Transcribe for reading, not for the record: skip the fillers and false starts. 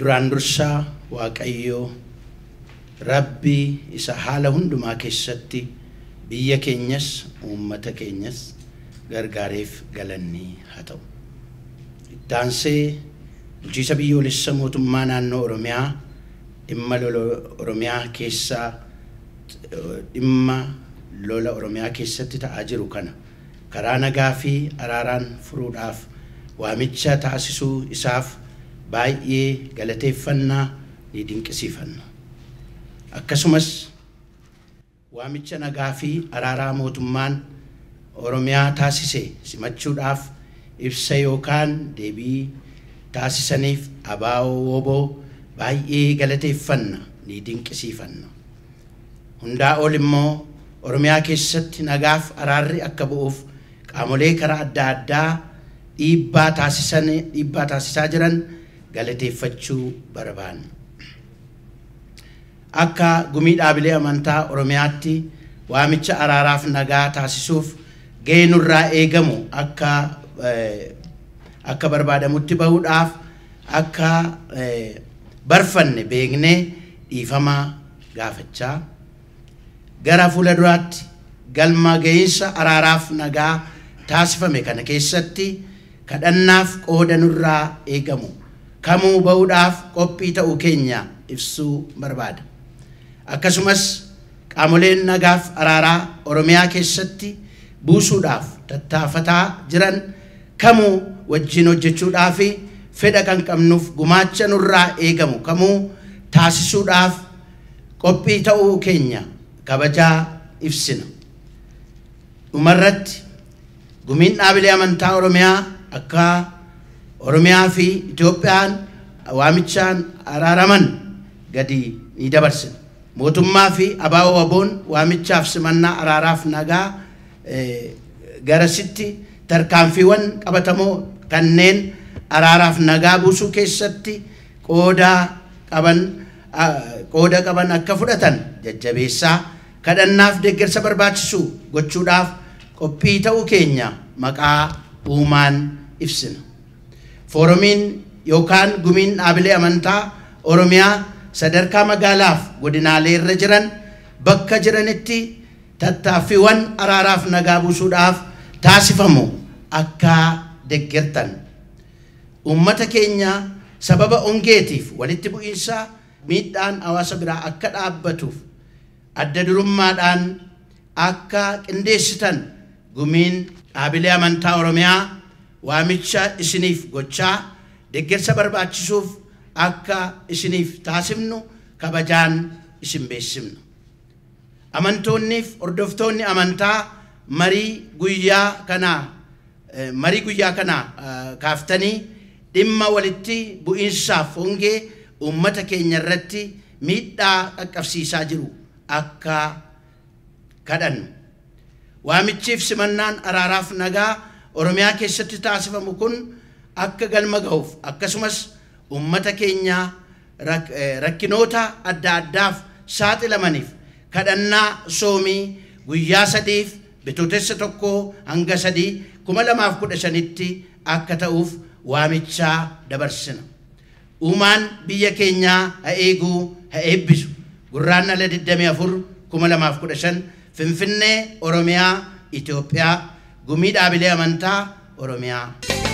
duraan dursaa Waaqayyoo Rabbi isa haala hundumaa keessatti biyya keenyas uummata keenyas gargaareef galanni haa ta'u. Ittaansee bulchiinsa biyyoolessa mootummaa naannoo Oromiyaa dhimma lola Oromiyaa keessatti ta'aa jiru kana karaa nagaa fi araaraan furuudhaaf waamicha taasisuu isaaf baay'ee galateeffannaa ni dinqisiifanna. Akkasumas waamicha nagaa fi araaraa mootummaan Oromiyaa taasise simachuudhaaf ibsa yookaan deebii taasisaniif ABO baay'ee galateeffanna ni dinqisiifanna. Hundaa ol immoo Oromiyaa keessatti nagaaf araarri akka bu'uuf qaamolee karaa adda addaa dhiibbaa taasisaa jiran galateeffachuu barbaanna. Akka gumii dhaabilee amantaa Oromiyaatti waamicha araaraaf nagaa taasisuuf gahee nurraa eegamu akka barbaadamutti bahuudhaaf akka barfanne beeknee dhiifama gaafachaa gara fuula duraatti galma gahiinsa araaraaf nagaa taasifame kana keessatti kadhannaaf qooda nurraa eegamu kamuu bahuudhaaf qophii ta'uu keenya ibsuu barbaada. Akkasumas qaamoleen nagaaf araaraa Oromiyaa keessatti buusuudhaaf tattaafataa jiran kamuu wajjin hojjechuudhaaf fedha kan qabnuuf gumaacha nurraa eegamu kamuu taasisuudhaaf qophii ta'uu keenya kabajaa ibsina. Dhumarratti gumiin dhaabilee amantaa Oromiyaa akka Oromiyaa fi Itoophiyaan waamichaan araaraman gadi ni dabarsina. Mootummaa fi ABO'n waamichaaf simannaa araaraaf nagaa garasitti tarkaanfiiwwan qabatamoo kanneen araaraaf nagaa buusuu keessatti qooda qaban akka fudhatan jajjabeessaa kadhannaaf deeggarsa barbaachisu gochuudhaaf qophii ta'uu keenya maqaa uumaan ibsina. Foorumiin yookaan gumiin dhaabilee amantaa Oromiyaa sadarkaa magaalaaf godinaalee irra jiran bakka jiranitti tattaaffiiwwan araaraaf nagaa buusuudhaaf taasifamu akka deeggartan. Uummata keenya sababa hongeetiif walitti bu'iinsa miidhaan hawaasa biraa akka dhaabbatuuf adda durummaadhaan akka qindeessitan gumiin dhaabilee amantaa Oromiyaa waamicha isiniif gochaa deeggarsa barbaachisuuf akka isiniif taasifnu kabajaan isin beeksifna. Amantoonniif hordoftoonni amantaa marii guyyaa kana kaaftanii dhimma walitti bu'iinsaaf hongee uummata keenya irratti miidhaa qaqqabsiisaa jiru akka kadhannu. Waamichiif simannaan araaraaf nagaa Oromiyaa keessatti taasifamu kun akka galma ga'uuf akkasumas uummata keenya rakkinoota adda addaaf saaxilamaniif kadhannaa soomii guyyaa 3 bitootessa 1 hanga 3 2015tti akka ta'uuf waamichaa dabarsina. Uumaan biyya keenyaa haa eeguu haa eebbisu. Gurraandhala 24 2015 Finfinnee Oromiyaa Itoophiyaa gumii dhaabilee amantaa Oromiyaa.